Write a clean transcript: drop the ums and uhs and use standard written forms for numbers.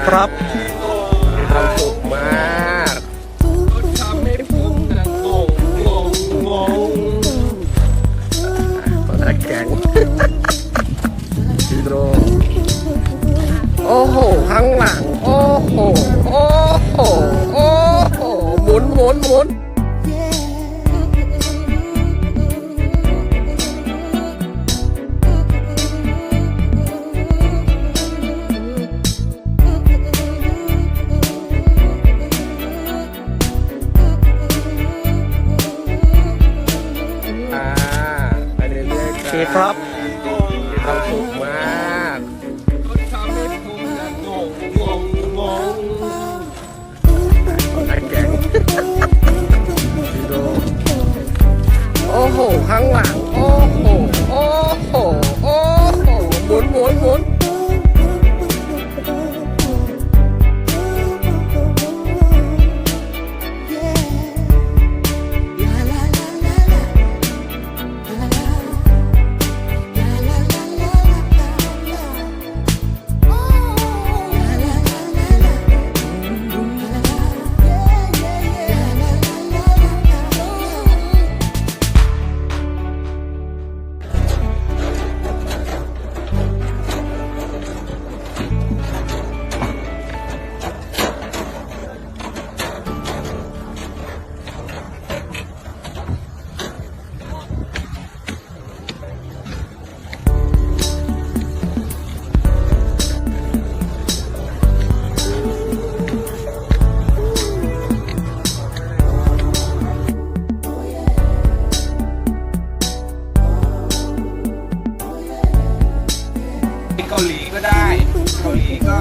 ครับมีความสุขมากทำให้ผมนั่งงงคนละแก๊งฮีโร่โอ้โหข้างหลังโอ้โหโอ้โหโอ้โหหมุนหมุนหมุนไปเรื่อยๆ โอเคครับ มีความสุขมากทำให้ผมนั่งงงคนละแก๊งฮีโร่โอ้โหข้างหลังโอ้โหโอ้โหโอ้โหหมุนหมุนหมุนเกาหลีก็ได้เกาหลีก็